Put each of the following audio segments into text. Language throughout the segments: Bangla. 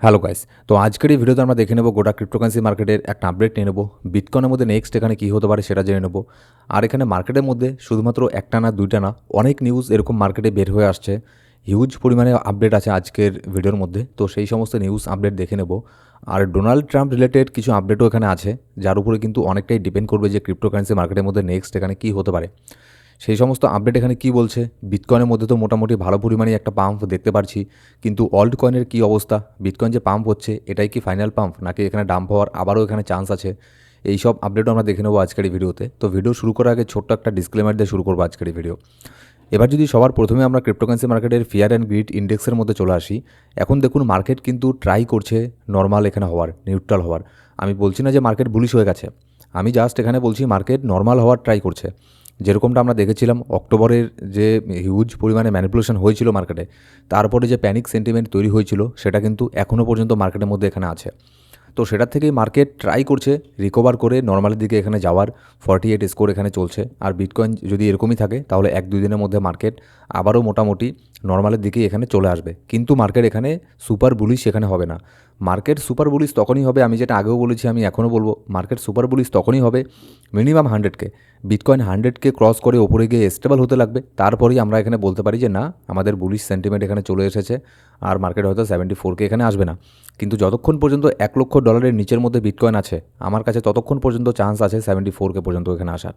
হ্যালো গাইস, তো আজকের এই ভিডিওতে আমরা দেখে নেব গোটা ক্রিপ্টোকারেন্সি মার্কেটের একটা আপডেট নিয়ে নেব। বিটকয়েনের মধ্যে নেক্সট এখানে কী হতে পারে সেটা জেনে নেব। আর এখানে মার্কেটের মধ্যে শুধুমাত্র একটা না দুইটা না অনেক নিউজ এরকম মার্কেটে বের হয়ে আসছে। হিউজ পরিমাণে আপডেট আছে আজকের ভিডিওর মধ্যে, তো সেই সমস্ত নিউজ আপডেট দেখে নেব। আর ডোনাল্ড ট্রাম্প রিলেটেড কিছু আপডেটও এখানে আছে, যার উপরে কিন্তু অনেকটাই ডিপেন্ড করবে যে ক্রিপ্টোকারেন্সি মার্কেটের মধ্যে নেক্সট এখানে কী হতে পারে। সেই সমস্ত আপডেট এখানে কী বলছে। বিটকয়েনের মধ্যে তো মোটামুটি ভালো পরিমাণে একটা পাম্প দেখতে পারছি, কিন্তু অল্ট কয়েনের কী অবস্থা? বিটকয়েন যে পাম্প হচ্ছে এটাই কি ফাইনাল পাম্প, নাকি এখানে ডাম্প হওয়ার আবারও এখানে চান্স আছে? এই সব আপডেটও আমরা দেখে নেবো আজকের এই ভিডিওতে। তো ভিডিও শুরু করার আগে ছোট্ট একটা ডিসক্লেমার দিয়ে শুরু করবো আজকের এই ভিডিও। এবার যদি সবার প্রথমে আমরা ক্রিপ্টোকারেন্সি মার্কেটের ফিয়ার অ্যান্ড গ্রিড ইন্ডেক্সের মধ্যে চলে আসি, এখন দেখুন মার্কেট কিন্তু ট্রাই করছে নর্মাল এখানে হওয়ার, নিউট্রাল হওয়ার। আমি বলছি না যে মার্কেট বুলিশ হয়ে গেছে, আমি জাস্ট এখানে বলছি মার্কেট নর্মাল হওয়ার ট্রাই করছে। যেরকমটা আমরা দেখেছিলাম অক্টোবরের যে হিউজ পরিমাণে ম্যানিপুলেশন হয়েছিল মার্কেটে, তারপরে যে প্যানিক সেন্টিমেন্ট তৈরি হয়েছিল সেটা কিন্তু এখনও পর্যন্ত মার্কেটের মধ্যে এখানে আছে। তো সেটার থেকেই মার্কেট ট্রাই করছে রিকভার করে নর্মালের দিকে এখানে যাওয়ার। 48 স্কোর এখানে চলছে, আর বিটকয়েন যদি এরকমই থাকে তাহলে 1-2 দিনের মধ্যে মার্কেট আবারও মোটামুটি নর্মালের দিকেই এখানে চলে আসবে। কিন্তু মার্কেট এখানে সুপার বুলিশ এখানে হবে না। মার্কেট সুপার বুলিশ তখনই হবে, আমি যেটা আগেও বলেছি আমি এখনও বলবো, মার্কেট সুপার বুলিশ তখনই হবে minimum 100K। Bitcoin 100K cross করে ওপরে গিয়ে স্টেবল হতে লাগবে, তারপরেই আমরা এখানে বলতে পারি যে না, আমাদের বুলিশ সেন্টিমেন্ট এখানে চলে এসেছে, আর মার্কেট হয়তো 74K এখানে আসবে না। কিন্তু যতক্ষণ পর্যন্ত $1,00,000 নিচের মধ্যে বিটকয়েন আছে আমার কাছে, ততক্ষণ পর্যন্ত চান্স আছে 74K পর্যন্ত এখানে আসার।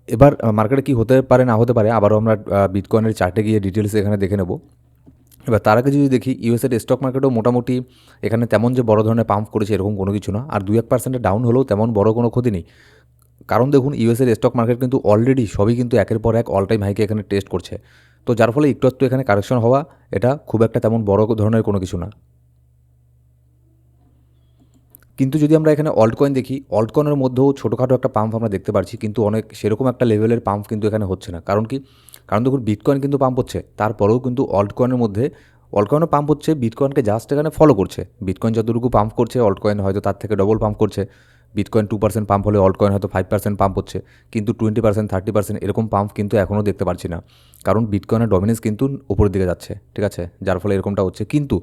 এবার মার্কেটে কী হতে পারে না হতে পারে আবারও আমরা বিটকয়েনের চার্টে গিয়ে ডিটেলস এখানে দেখে নেব। এবার তার আগে যদি দেখি ইউএসের স্টক মার্কেটও মোটামুটি এখানে তেমন যে বড় ধরনের পাম্প করেছে এরকম কোনো কিছু না, আর 2-1% ডাউন হলেও তেমন বড় কোনো ক্ষতি নেই। কারণ দেখুন ইউএসের স্টক মার্কেট কিন্তু অলরেডি সবই কিন্তু একের পর এক অল টাইম হাইকে এখানে টেস্ট করছে। তো যার ফলে একটু একটু এখানে কারেকশন হওয়া, এটা খুব একটা তেমন বড় ধরনের কোনো কিছু না। কিন্তু যদি আমরা এখানে অল্ট কয়েন দেখি, অল্ট কয়েনের মধ্যেও ছোটোখাটো একটা পাম্প আমরা দেখতে পাচ্ছি, কিন্তু অনেক সেরকম একটা লেভেলের পাম্প কিন্তু এখানে হচ্ছে না। কারণ কি? কারণ দেখুন বিটকয়েন কিন্তু পাম্প হচ্ছে, তারপরেও কিন্তু অল্ট কয়েনের মধ্যে অল্ট কয়েনও পাম্প হচ্ছে, বিটকয়েনকে জাস্ট এখানে ফলো করছে। বিটকয়েন যতটুকু পাম্প করছে অল্ট কয়েন হয়তো তার থেকে ডবল পাম্প করছে। বিটকয়েন 2% পাম্প হলে অল্ট কয়েন হয়তো 5% পাম্প হচ্ছে, কিন্তু 20%, 30% এরকম পাম্প কিন্তু এখনও দেখতে পাচ্ছি না। কারণ বিটকয়েনের ডমিনেন্স কিন্তু উপরের দিকে যাচ্ছে, ঠিক আছে, যার ফলে এরকমটা হচ্ছে। কিন্তু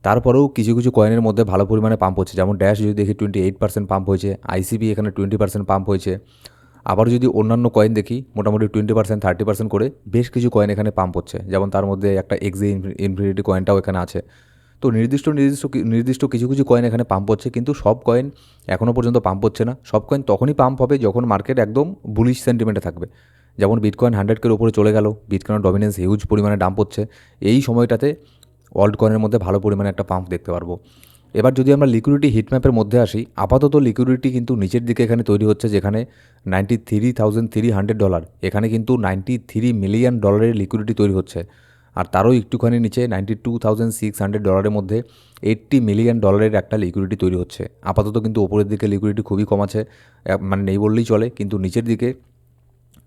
তারপরেও কিছু কিছু কয়েনের মধ্যে ভালো পরিমাণে পাম্প হচ্ছে, যেমন ড্যাশ যদি দেখি 28% পাম্প হয়েছে, আইসিবি এখানে 20% পাম্প হয়েছে। আবার যদি অন্যান্য কয়েন দেখি মোটামুটি 20%, 30% করে বেশ কিছু কয়েন এখানে পাম্প হচ্ছে, যেমন তার মধ্যে একটা এক্সি ইনফিনিটি কয়েনটাও এখানে আছে। তো নির্দিষ্ট কিছু কিছু কয়েন এখানে পাম্প হচ্ছে, কিন্তু সব কয়েন এখনও পর্যন্ত পাম্প হচ্ছে না। সব কয়েন তখনই পাম্প হবে যখন মার্কেট একদম বুলিশ সেন্টিমেন্টে থাকবে। যেমন বিটকয়েন 100K উপরে চলে গেল, বিটকয়েনের ডমিনেন্স হিউজ পরিমাণে ডাম্প হচ্ছে, এই সময়টাতে অল্ট কয়েনের মধ্যে ভালো পরিমাণে একটা পাম্প দেখতে পারবো। এবার যদি আমরা লিকুইডিটি হিটম্যাপের মধ্যে আসি, আপাতত লিকুইডিটি কিন্তু নিচের দিকে এখানে তৈরি হচ্ছে, যেখানে $93,300 এখানে কিন্তু $93 মিলিয়ন লিকুইডিটি তৈরি হচ্ছে। আর তারও একটুখানি নিচে $92,600 মধ্যে $80 মিলিয়ন একটা লিকুইডিটি তৈরি হচ্ছে। আপাতত কিন্তু ওপরের দিকে লিকুইডিটি খুবই কম আছে, মানে নেই বললেই চলে, কিন্তু নিচের দিকে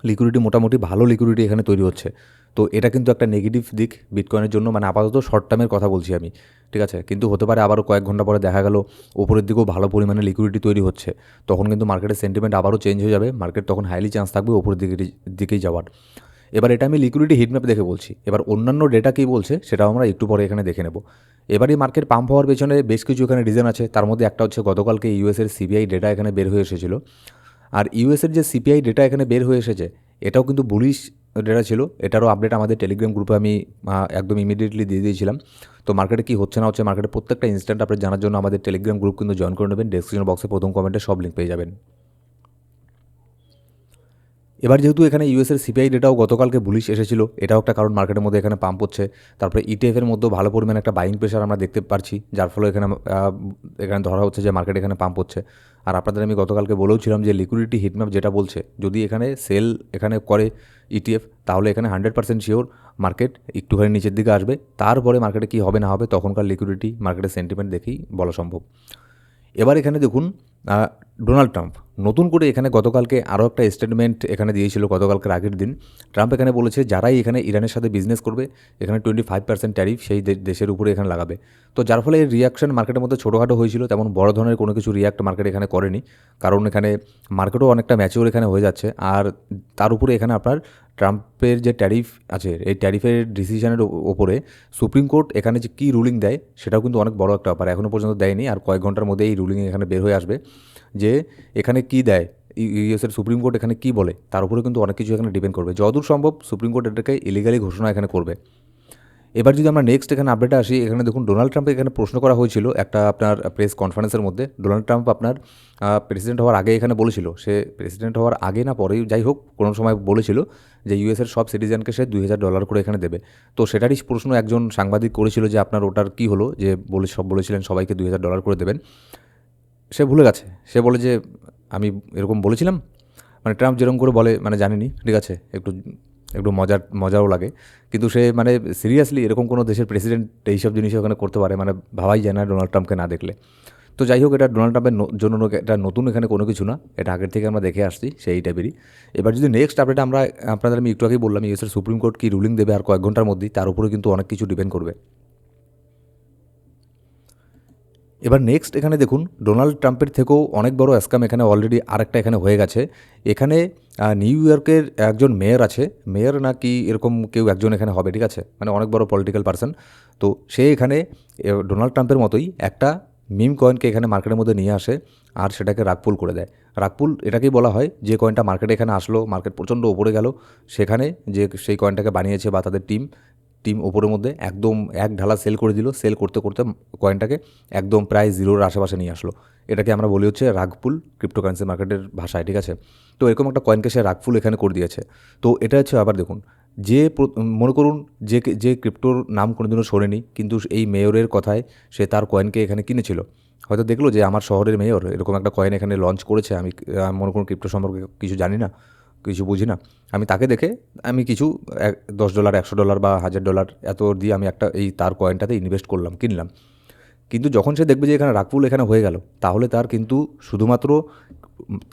লিকুইডিটি মোটামুটি ভালো লিকুইডিটি এখানে তৈরি হচ্ছে। তো এটা কিন্তু একটা নেগেটিভ দিক বিটকয়েনের জন্য, মানে আপাতত শর্ট টার্মের কথা বলছি আমি, ঠিক আছে। কিন্তু হতে পারে আবারও কয়েক ঘন্টা পরে দেখা গেল ওপরের দিকেও ভালো পরিমাণে লিকুইডিটি তৈরি হচ্ছে, তখন কিন্তু মার্কেটের সেন্টিমেন্ট আবারও চেঞ্জ হয়ে যাবে, মার্কেট তখন হাইলি চান্স থাকবে ওপরের দিকেই যাওয়ার। এবার এটা আমি লিকুইডিটি হিটম্যাপ দেখে বলছি। এবার অন্যান্য ডেটা কী বলছে সেটাও আমরা একটু পরে এখানে দেখে নেব। এবার এই মার্কেট পাম্প হওয়ার পেছনে বেশ কিছু এখানে রিজন আছে, তার মধ্যে একটা হচ্ছে গতকালকে ইউএসের সিপিআই ডেটা এখানে বের হয়ে এসেছিল। আর ইউএসের যে সিপিআই ডেটা এখানে বের হয়ে এসেছে এটাও কিন্তু বুলিশ ডেটা ছিল। এটারও আপডেট আমাদের টেলিগ্রাম গ্রুপে আমি একদম ইমিডিয়েটলি দিয়ে দিয়েছিলাম। তো মার্কেটে কী হচ্ছে না হচ্ছে, মার্কেটে প্রত্যেকটা ইনস্ট্যান্ট আপডেট জানার জন্য আমাদের টেলিগ্রাম গ্রুপ কিন্তু জয়েন করে নেবেন, ডেসক্রিপশন বক্সে প্রথম কমেন্টে সব লিঙ্ক পেয়ে যাবেন। এবার যেহেতু এখানে ইউএসের সিপিআই ডেটাও গতকালকে বুলিশ এসেছিল, এটাও একটা কারণ মার্কেটের মধ্যে এখানে পাম্প হচ্ছে। তারপরে ইটিএফের মধ্যেও ভালো পরিমাণে একটা বাইং প্রেশার আমরা দেখতে পাচ্ছি, যার ফলে এখানে ধরা হচ্ছে যে মার্কেট এখানে পাম্প হচ্ছে। আর আপনাদের আমি গতকালকে বলেওছিলাম যে লিকুইডিটি হিটম্যাপ যেটা বলছে, যদি এখানে সেল এখানে করে ইটিএফ, তাহলে এখানে 100% শিওর মার্কেট একটুখানি নিচের দিকে আসবে। তারপরে মার্কেটে কী হবে না হবে তখনকার লিকুইডিটি মার্কেটের সেন্টিমেন্ট দেখেই বলা সম্ভব। এবার এখানে দেখুন ডোনাল্ড ট্রাম্প নতুন করে এখানে গতকালকে আরও একটা স্টেটমেন্ট এখানে দিয়েছিল গতকালকের আগের দিন। ট্রাম্প এখানে বলেছে যারাই এখানে ইরানের সাথে বিজনেস করবে এখানে 25% ট্যারিফ সেই দেশের উপরে এখানে লাগাবে। তো যার ফলে এর রিয়াকশন মার্কেটের মধ্যে ছোটোখাটো হয়েছিল, তেমন বড় ধরনের কোনো কিছু রিয়াক্ট মার্কেট এখানে করেনি, কারণ এখানে মার্কেটও অনেকটা ম্যাচিওর এখানে হয়ে যাচ্ছে। আর তার উপরে এখানে আপনার ট্রাম্পের যে ট্যারিফ আছে এই ট্যারিফের ডিসিশনের ওপরে সুপ্রিম কোর্ট এখানে যে কী রুলিং দেয় সেটাও কিন্তু অনেক বড় একটা ব্যাপার, এখনও পর্যন্ত দেয়নি, আর কয়েক ঘন্টার মধ্যে এই রুলিং এখানে বের হয়ে আসবে যে এখানে কী দেয়, ইউএসের সুপ্রিম কোর্ট এখানে কী বলে তার উপরে কিন্তু অনেক কিছু এখানে ডিপেন্ড করবে। যতদূর সম্ভব সুপ্রিম কোর্ট এটাকে ইলিগালি ঘোষণা এখানে করবে। এবার যদি আমরা নেক্সট এখানে আপডেটে আসি, এখানে দেখুন ডোনাল্ড ট্রাম্পকে এখানে প্রশ্ন করা হয়েছিল একটা আপনার প্রেস কনফারেন্সের মধ্যে। ডোনাল্ড ট্রাম্প আপনার প্রেসিডেন্ট হওয়ার আগে এখানে বলেছিল, সে প্রেসিডেন্ট হওয়ার আগে না পরেই যাই হোক কোনো সময় বলেছিল যে ইউএসের সব সিটিজেনকে সে $2000 করে এখানে দেবে। তো সেটারই প্রশ্ন একজন সাংবাদিক করেছিল যে আপনার ওটার কী হলো, যে বলেছিলেন সবাইকে $2000 করে দেবেন। সে ভুলে গেছে, সে বলে যে আমি এরকম বলেছিলাম, মানে ট্রাম্প যেরকম করে বলে মানে জানিনি, ঠিক আছে, একটু একটু মজাও লাগে, কিন্তু সে মানে সিরিয়াসলি এরকম কোনো দেশের প্রেসিডেন্ট এইসব জিনিস ওখানে করতে পারে মানে ভাবাই যায় না ডোনাল্ড ট্রাম্পকে না দেখলে। তো যাই হোক, এটা ডোনাল্ড ট্রাম্পের জন্য এটা নতুন এখানে কোনো কিছু না, এটা আগের থেকে আমরা দেখে আসছি সেই টাইপেরই। এবার যদি নেক্সট আপডেট আপনাদের আমি একটু আগেই বললাম ইউএসের সুপ্রিম কোর্ট কী রুলিং দেবে আর কয়েক ঘন্টার মধ্যেই, তার উপরে কিন্তু অনেক কিছু ডিপেন্ড করবে। এবার নেক্সট এখানে দেখুন ডোনাল্ড ট্রাম্পের থেকেও অনেক বড় স্ক্যাম এখানে অলরেডি আরেকটা এখানে হয়ে গেছে। এখানে নিউ ইয়র্কের একজন মেয়র আছে, মেয়র না কি এরকম কেউ একজন এখানে হবে, ঠিক আছে, মানে অনেক বড় পলিটিক্যাল পার্সন। তো সে এখানে ডোনাল্ড ট্রাম্পের মতোই একটা মিম কয়েনকে এখানে মার্কেটের মধ্যে নিয়ে আসে আর সেটাকে রাগপুল করে দেয়। রাগপুল এটাকেই বলা হয়, যে কয়েনটা মার্কেটে এখানে আসলো, মার্কেট প্রচণ্ড ওপরে গেল, সেখানে যে সেই কয়েনটাকে বানিয়েছে বা তাদের টিম ওপরের মধ্যে একদম এক ঢালা সেল করে দিল, সেল করতে করতে কয়েনটাকে একদম প্রায় জিরোর আশেপাশে নিয়ে আসলো। এটাকে আমরা বলি হচ্ছে রাগপুল ক্রিপ্টোকারেন্সি মার্কেটের ভাষায়, ঠিক আছে। তো এরকম একটা কয়েনকে সে রাগপুল এখানে করে দিয়েছে। তো এটা হচ্ছে আবার দেখুন যে মনে করুন যে ক্রিপ্টোর নাম কোনোদিনও শোনেনি, কিন্তু এই মেয়রের কথায় সে তার কয়েনকে এখানে কিনেছিল, হয়তো দেখলো যে আমার শহরের মেয়র এরকম একটা কয়েন এখানে লঞ্চ করেছে, আমি মনে করুন ক্রিপ্টো সম্পর্কে কিছু জানি না, কিছু বুঝি না, আমি তাকে দেখে আমি কিছু $10 $100 বা $1000 এত দিয়ে আমি একটা এই তার কয়েনটাতে ইনভেস্ট করলাম, কিনলাম। কিন্তু যখন সে দেখবে যে এখানে রাগপুল এখানে হয়ে গেল, তাহলে তার কিন্তু শুধুমাত্র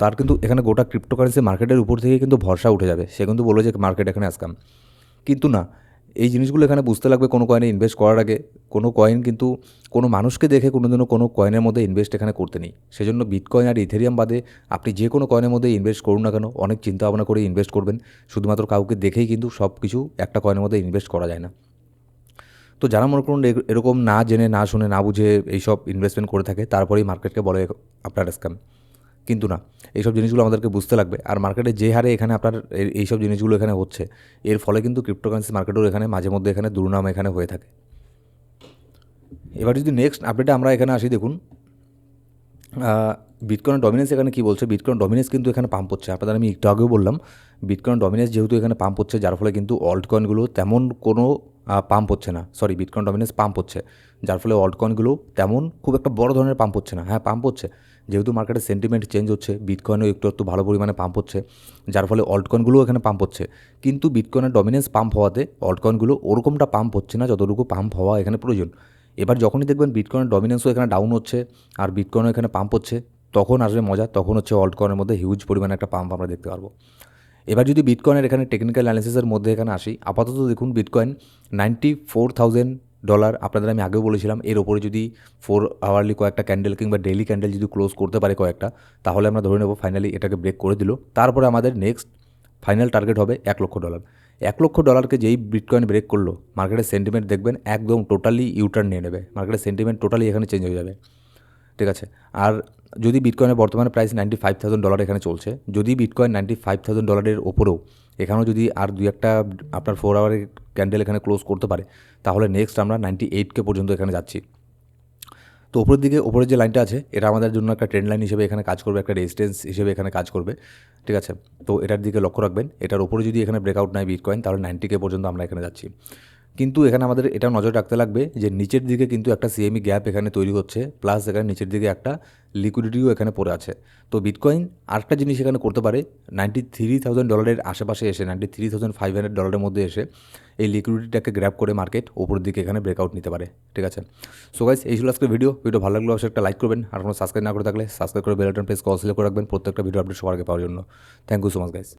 তার কিন্তু এখানে গোটা ক্রিপ্টোকারেন্সি মার্কেটের উপর থেকে কিন্তু ভরসা উঠে যাবে, সে কিন্তু বলবে যে মার্কেট এখানে আসকাম। কিন্তু না, এই জিনিসগুলো এখানে বুঝতে লাগবে কোনো কয়েনে ইনভেস্ট করার আগে কোনো কয়েন কিন্তু কোনো মানুষকে দেখে কোনোদিনও কোনো কয়েনের মধ্যে ইনভেস্ট এখানে করতে নেই। সেজন্য বিটকয়েন আর ইথেরিয়াম বাদে আপনি যে কোনো কয়েনের মধ্যে ইনভেস্ট করুন না কেন, অনেক চিন্তা ভাবনা করে ইনভেস্ট করবেন, শুধুমাত্র কাউকে দেখেই কিন্তু সব কিছু একটা কয়েনের মধ্যে ইনভেস্ট করা যায় না। তো যারা মনে করুন এরকম না জেনে না শুনে না বুঝে এইসব ইনভেস্টমেন্ট করে থাকে, তারপরেই মার্কেটকে বলে আপনার স্ক্যাম। কিন্তু না, এইসব জিনিসগুলো আমাদেরকে বুঝতে লাগবে। আর মার্কেটে যে হারে এখানে আপনার এইসব জিনিসগুলো এখানে হচ্ছে, এর ফলে কিন্তু ক্রিপ্টোকারেন্সি মার্কেটেও এখানে মাঝে মধ্যে এখানে দুর্নাম এখানে হয়ে থাকে। এবার যদি নেক্সট আপডেটে আমরা এখানে আসি, দেখুন বিটকয়েন ডমিনেন্স এখানে কী বলছে। বিটকয়েন ডমিনেন্স কিন্তু এখানে পাম্প হচ্ছে, আপনাদের আমি একটু আগেও বললাম বিটকয়েন ডমিনেন্স যেহেতু এখানে পাম্প হচ্ছে, যার ফলে কিন্তু অল্ট কয়েনগুলো তেমন কোনো পাম্প হচ্ছে না, সরি বিটকয়েন ডমিনেন্স পাম্প হচ্ছে, যার ফলে অল্ট কয়েনগুলো তেমন খুব একটা বড় ধরনের পাম্প হচ্ছে না। হ্যাঁ, পাম্প হচ্ছে, যেহেতু মার্কেটের সেন্টিমেন্ট চেঞ্জ হচ্ছে, বিটকয়েনও একটু ভালো পরিমাণে পাম্প হচ্ছে, যার ফলে অল্ট কয়েনগুলোও এখানে পাম্প হচ্ছে। কিন্তু বিটকয়েনের ডমিনেন্স পাম্প হওয়াতে অল্ট কয়েনগুলো ওরকমটা পাম্প হচ্ছে না যতটুকু পাম্প হওয়া এখানে প্রয়োজন। এবার যখনই দেখবেন বিটকয়েনের ডমিনেন্সও এখানে ডাউন হচ্ছে আর বিটকয়েনও এখানে পাম্প হচ্ছে, তখন আসবে মজা, তখন হচ্ছে অল্ট কয়েনের মধ্যে হিউজ পরিমাণে একটা পাম্প আমরা দেখতে পারবো। এবার যদি বিটকয়েনের এখানে টেকনিক্যাল অ্যানালিসিসের মধ্যে এখানে আসি, আপাতত দেখুন বিটকয়েন $94,000, আপনাদের আমি আগেও বলেছিলাম এর ওপরে যদি 4 আওয়ারলি কয়েকটা ক্যান্ডেল কিংবা ডেইলি ক্যান্ডেল যদি ক্লোজ করতে পারে কয়েকটা, তাহলে আমরা ধরে নেব ফাইনালি এটাকে ব্রেক করে দিল। তারপরে আমাদের নেক্সট ফাইনাল টার্গেট হবে $1,00,000। $1,00,000কে যেই বিটকয়েন ব্রেক করলো, মার্কেটের সেন্টিমেন্ট দেখবেন একদম টোটালি ইউটার্ন নিয়ে নেবে, মার্কেটের সেন্টিমেন্ট টোটালি এখানে চেঞ্জ হয়ে যাবে, ঠিক আছে। আর যদি বিটকয়েনের বর্তমানে প্রাইস $95,000 এখানে চলছে, যদি বিটকয়েন $95,000 ওপরেও এখানেও যদি আর দুই একটা আপনার 4 আওয়ারের ক্যান্ডেল এখানে ক্লোজ করতে পারে, তাহলে নেক্সট আমরা 98K পর্যন্ত এখানে যাচ্ছি। তো ওপরের দিকে ওপরের যে লাইনটা আছে, এটা আমাদের জন্য একটা ট্রেন্ড লাইন হিসেবে এখানে কাজ করবে, একটা রেজিস্ট্যান্স হিসেবে এখানে কাজ করবে, ঠিক আছে। তো এটার দিকে লক্ষ্য রাখবেন, এটার ওপরে যদি এখানে ব্রেকআউট নেয় বিটকয়েন, তাহলে 90K পর্যন্ত আমরা এখানে যাচ্ছি। কিন্তু এখানে আমাদের এটা নজর রাখতে লাগবে যে নিচের দিকে কিন্তু একটা সিএমই গ্যাপ এখানে তৈরি হচ্ছে, প্লাস এখানে নিচের দিকে একটা লিকুইডিটিও এখানে পড়ে আছে। তো বিটকয়েন আরেকটা জিনিস এখানে করতে পারে, $93,000 আশেপাশে এসে $93,500 মধ্যে এসে এই লিকুইডিটিটাকে গ্র্যাব করে মার্কেট ওপরের দিকে এখানে ব্রেকআউট নিতে পারে, ঠিক আছে। সো গাইস, এই ছিল আজকে ভিডিও ভালো লাগলে অবশ্যই একটা লাইক করবেন, আর কোনো সাবস্ক্রাইব না করে থাকলে সাবস্ক্রাইব করে বেল বাটন প্রেস করে সিলেক্ট করে রাখবেন প্রত্যেকটা ভিডিও আপডেট সবার আগে পাওয়ার জন্য। Thank you so much guys.